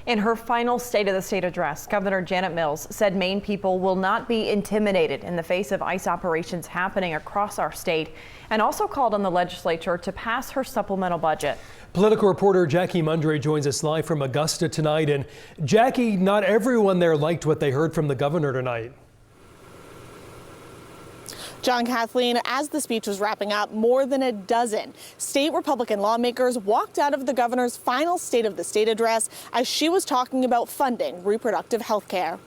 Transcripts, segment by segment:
In her final State of the State address, Governor Janet Mills said Maine people will not be intimidated in the face of ICE operations happening across our state, and also called on the legislature to pass her supplemental budget. Political reporter Jackie Mundry joins us live from Augusta tonight. And Jackie, not everyone there liked what they heard from the governor tonight. John, Kathleen, as the speech was wrapping up, more than a dozen state Republican lawmakers walked out of the governor's final State of the State address as she was talking about funding reproductive health care.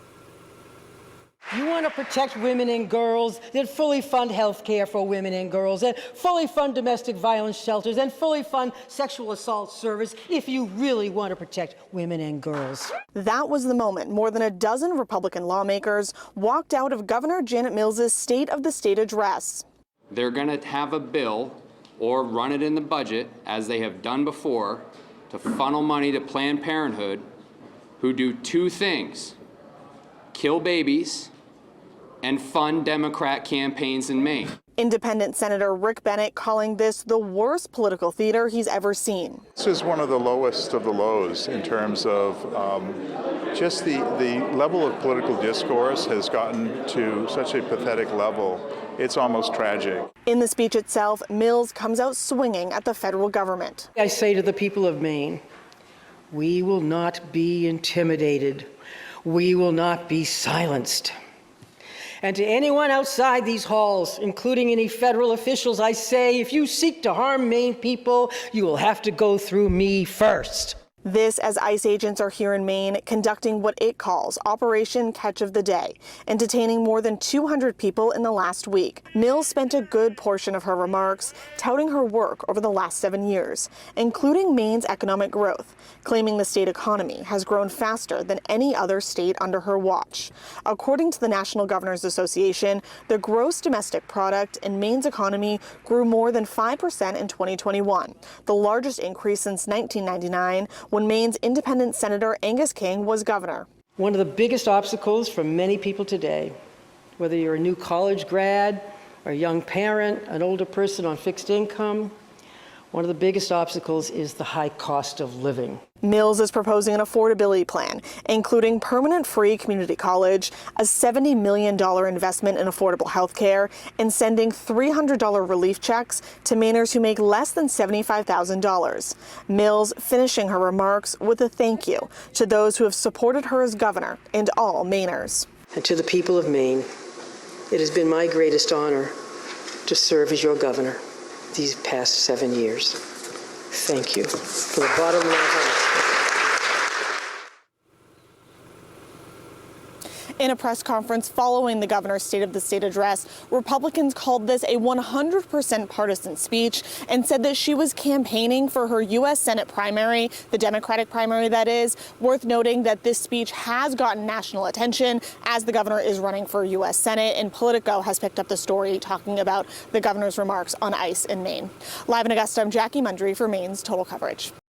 You want to protect women and girls, then fully fund health care for women and girls, and fully fund domestic violence shelters, and fully fund sexual assault service if you really want to protect women and girls. That was the moment more than a dozen Republican lawmakers walked out of Governor Janet Mills' State of the State address. They're going to have a bill or run it in the budget, as they have done before, to funnel money to Planned Parenthood, who do two things: kill babies and fund Democrat campaigns in Maine. Independent Senator Rick Bennett calling this the worst political theater he's ever seen. This is one of the lowest of the lows in terms of just the level of political discourse has gotten to such a pathetic level. It's almost tragic. In the speech itself, Mills comes out swinging at the federal government. I say to the people of Maine, we will not be intimidated. We will not be silenced. And to anyone outside these halls, including any federal officials, I say, if you seek to harm Maine people, you will have to go through me first. This as ICE agents are here in Maine conducting what it calls Operation Catch of the Day and detaining more than 200 people in the last week. Mills spent a good portion of her remarks touting her work over the last 7 years, including Maine's economic growth, claiming the state economy has grown faster than any other state under her watch. According to the National Governors Association, the gross domestic product in Maine's economy grew more than 5% in 2021, the largest increase since 1999, when Maine's independent Senator Angus King was governor. One of the biggest obstacles for many people today, whether you're a new college grad, or a young parent, an older person on fixed income, one of the biggest obstacles is the high cost of living. Mills is proposing an affordability plan, including permanent free community college, a $70 million investment in affordable health care, and sending $300 relief checks to Mainers who make less than $75,000. Mills finishing her remarks with a thank you to those who have supported her as governor and all Mainers. And to the people of Maine, it has been my greatest honor to serve as your governor these past 7 years. Thank you from the bottom of my heart. In a press conference following the governor's State of the State address, Republicans called this a 100% partisan speech and said that she was campaigning for her U.S. Senate primary, the Democratic primary that is. Worth noting that this speech has gotten national attention as the governor is running for U.S. Senate, and Politico has picked up the story talking about the governor's remarks on ICE in Maine. Live in Augusta, I'm Jackie Mundry for Maine's Total Coverage.